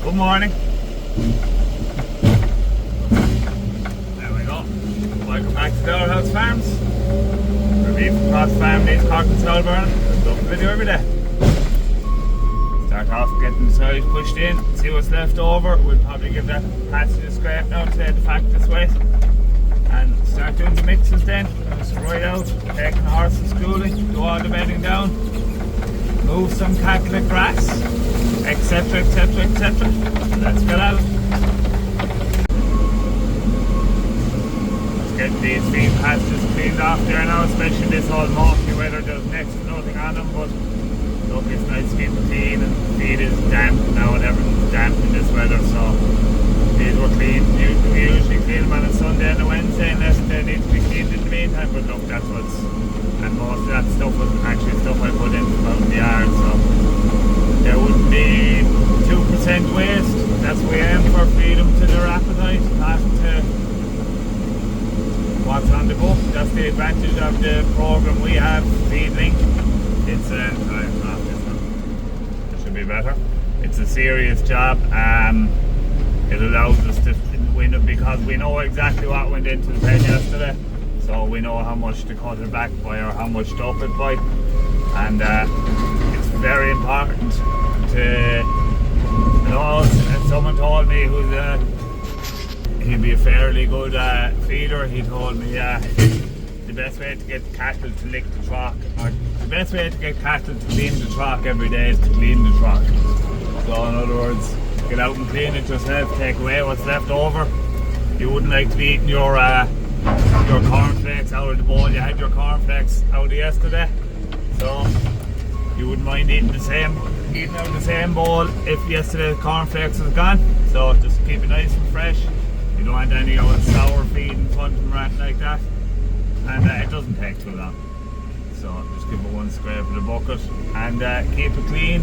Good morning. There we go. Welcome back to Our House Farms. We're from Cross Farm, these Cork and Solburn. Love the video every day. Start off getting the soil pushed in, see what's left over. We'll probably give that pasture a scrape now today, the fact it's wet. And start doing the mixes then. Just right out, taking the horse to schooling, do all the bedding down, move some cattle at grass, etc, etc, etc. Let's get out. Just getting these feed pastures cleaned off there now, especially this all murky weather. There's next to nothing on them, but look, it's nice to keep it clean, and the feed is damp now and everything's damp in this weather, so these were clean. We usually clean them on a Sunday and a Wednesday unless they need to be cleaned in the meantime, but look, that's what's, and most of that stuff was actually stuff I put into out in the yard, so there wouldn't be 2% waste. That's what we aim for, feed them to their appetite, not to what's on the book. That's the advantage of the program we have, Feed Link. It's a, not this one, it should be better. It's a serious job. It allows us to win it because we know exactly what went into the pen yesterday, so we know how much to cut it back by or how much to up it by, and it's very important to, you know, and someone told me he'd be a fairly good feeder. He told me the best way to get cattle to lick the trough, or the best way to get cattle to clean the trough every day is to clean the trough. So in other words, get out and clean it yourself, take away what's left over. You wouldn't like to be eating your cornflakes out of the bowl. You had your cornflakes out of yesterday, so you wouldn't mind eating out of the same bowl if yesterday's cornflakes was gone. So just keep it nice and fresh. You don't want any old sour feed in front of them or anything like that, and it doesn't take too long. So just give it one scrape of the bucket and keep it clean,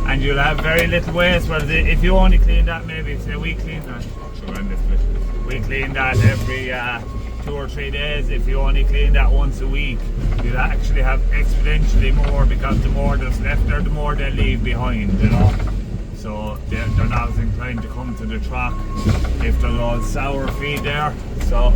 and you'll have very little waste. Whereas if you only clean that, maybe say we clean that, we clean that every 2 or 3 days. If you only clean that once a week, you'll actually have exponentially more, because the more that's left there, the more they leave behind, you know. So they're not as inclined to come to the trough if there's all sour feed there. So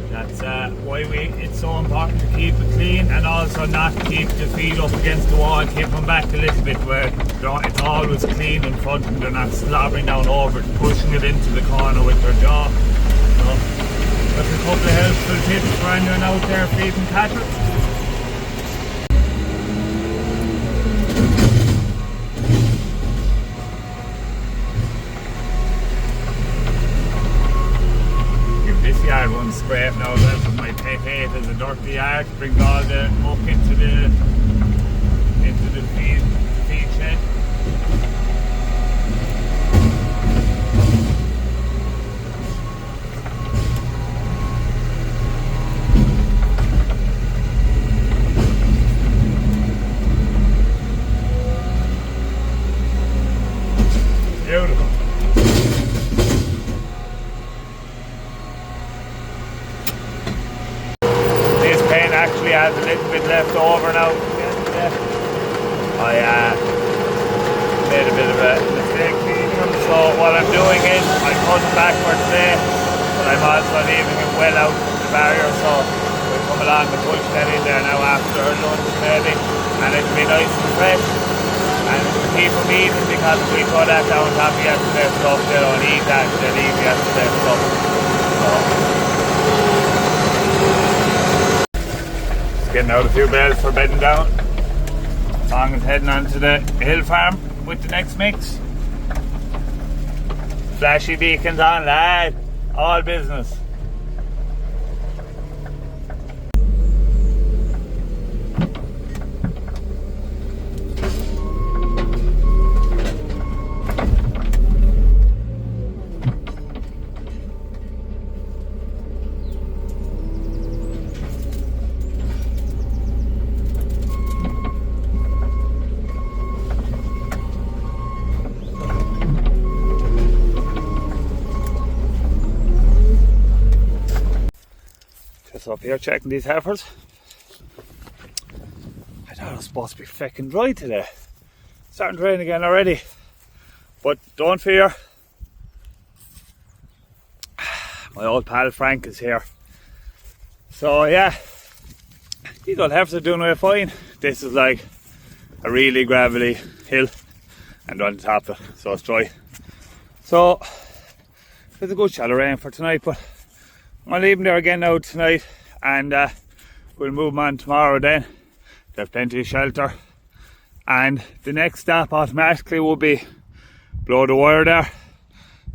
that's why it's so important to keep it clean, and also not keep the feed up against the wall. Keep them back a little bit where it's always clean in front of them. They're not slobbering down over it, pushing it into the corner with their jaw. So that's a couple of helpful tips for anyone out there feeding cattle. Yard one scrape now, that's my pet hate is a dirty yard. Brings all the muck into the feed shed. Beautiful. Actually has a little bit left over now. I made a bit of a mistake feeding them, so what I'm doing is I'm cutting backward today, but I'm also leaving it well out of the barrier, so we'll come along and push that in there now after lunch maybe, and it'll be nice and fresh, and it'll keep them eating, because if we put that down top of yesterday's stuff, they don't eat that, they leave yesterday's stuff. So getting out a few bales for bedding down. Long as heading on to the hill farm with the next mix. Flashy beacons on, lad. All business. Up here checking these heifers. I thought it was supposed to be feckin' dry today. Starting to rain again already. But don't fear, my old pal Frank is here. So yeah, these old heifers are doing way fine. This is like a really gravelly hill and on top of it, so it's dry. So there's a good shallow rain for tonight, but I'll leave them there again now tonight, and we'll move them on tomorrow then. There's plenty of shelter, and the next stop automatically will be below the wire there,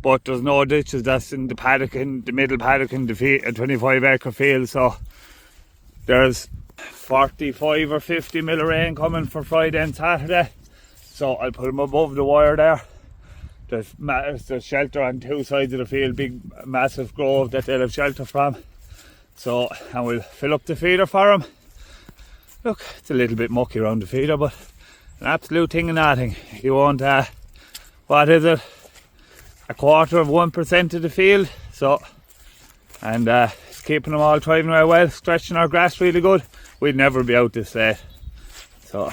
but there's no ditches. That's in the paddock, in the middle paddock in the 25-acre field, so there's 45 or 50 mil of rain coming for Friday and Saturday, so I'll put them above the wire there. There's shelter on two sides of the field, big massive grove that they'll have shelter from. So, and we'll fill up the feeder for them. Look, it's a little bit mucky around the feeder, but an absolute thing and nothing. You won't, what is it? 1/4% of the field. So, and it's keeping them all thriving very well, stretching our grass really good. We'd never be out this late. So,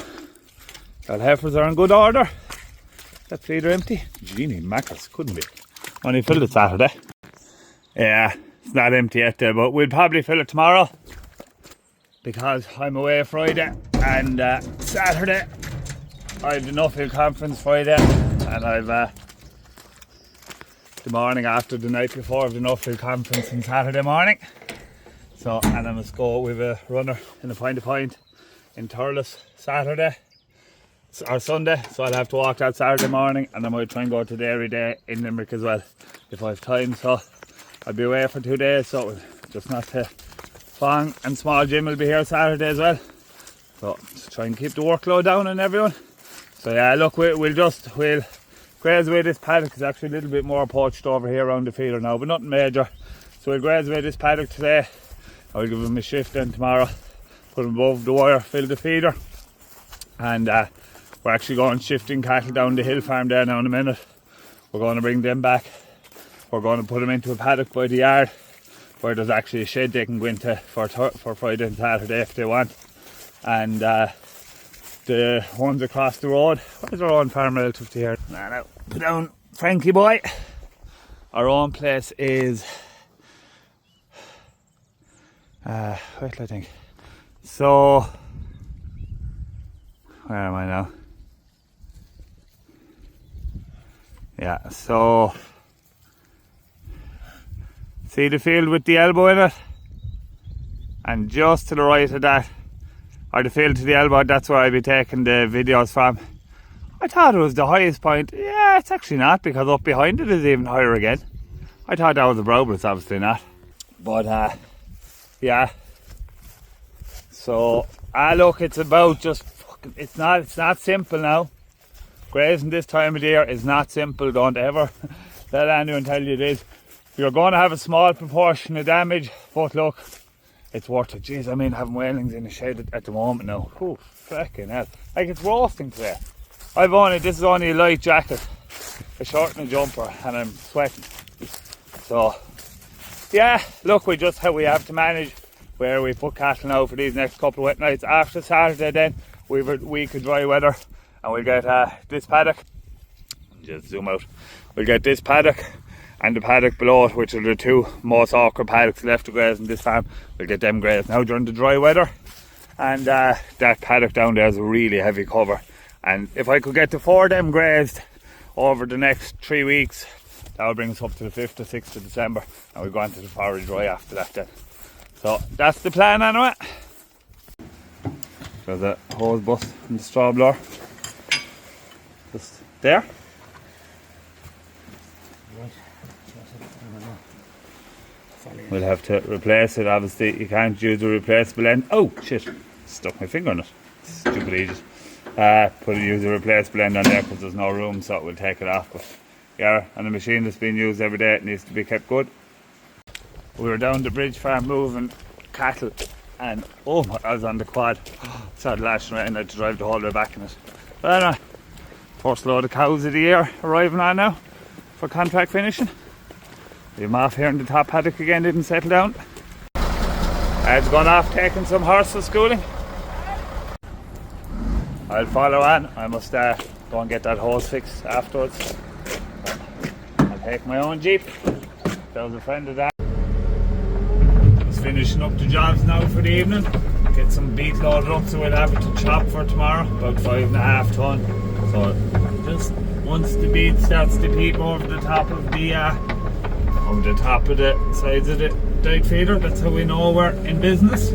our heifers are in good order. That feeder empty. Genie mackerels, couldn't be. Only filled it Saturday. Yeah, it's not empty yet there, but we'll probably fill it tomorrow because I'm away Friday and Saturday. I have the Nuffield conference Friday, and I've the morning after the night before of the Nuffield conference on Saturday morning. So, and I must go with a runner in a point in Thurles Saturday or Sunday, so I'll have to walk that Saturday morning, and I might try and go to Dairy Day in Limerick as well if I have time. So I'll be away for 2 days, so just not to Fong and Small Jim will be here Saturday as well, so just try and keep the workload down on everyone. So yeah, look, we'll graze away this paddock. Is actually a little bit more poached over here around the feeder now, but nothing major. So we'll graze away this paddock today. I'll give them a shift then tomorrow, put them above the wire, fill the feeder, and we're actually going shifting cattle down the hill farm there now in a minute. We're going to bring them back. We're going to put them into a paddock by the yard where there's actually a shed they can go into for Friday and Saturday if they want. And the ones across the road, what is our own farm relative to here? Now, put down Frankie boy. Our own place is wait, I think. So, where am I now? Yeah, so see the field with the elbow in it, and just to the right of that, or the field to the elbow, that's where I'll be taking the videos from. I thought it was the highest point. Yeah, it's actually not, because up behind it is even higher again. I thought that was the brow, but it's obviously not. But yeah, so look, it's about just fucking, it's not simple now. Grazing this time of the year is not simple. Don't ever let anyone tell you it is. You're going to have a small proportion of damage, but look, it's worth it. Jeez, I mean, having whalings in the shed at the moment now. Oh, fucking hell. Like, it's roasting today. This is only a light jacket, a short and a jumper, and I'm sweating. So, yeah, look, we have to manage where we put cattle now for these next couple of wet nights. After Saturday then, we've a week of dry weather, and we'll get this paddock, just zoom out, we'll get this paddock and the paddock below it, which are the two most awkward paddocks left to graze in this farm. We'll get them grazed now during the dry weather, and that paddock down there is a really heavy cover, and if I could get the 4 of them grazed over the next 3 weeks, that will bring us up to the 5th or 6th of December, and we'll go on to the forage dry after that then. So that's the plan anyway. There's a hose bust from the straw blower just there. We'll have to replace it. Obviously you can't use a replaceable end. Oh shit, stuck my finger on it. Stupid ages. Use a replaceable end on there because there's no room, so we'll take it off. But yeah, and the machine that's being used every day, it needs to be kept good. We were down the bridge farm moving cattle, and I was on the quad. Started lashing right, and I had to drive the whole way back in it. But anyway, first load of cows of the year arriving on now for contract finishing. We have off here in the top paddock again, didn't settle down. I've gone off taking some horses schooling. I'll follow on. I must go and get that hose fixed afterwards. take my own Jeep. That was a friend of that. Just finishing up the jobs now for the evening. Get some beet loaded up so we'll have it to chop for tomorrow, about 5.5 ton. So just once the beet starts to peep over the top of the sides of the dyke feeder, that's how we know we're in business.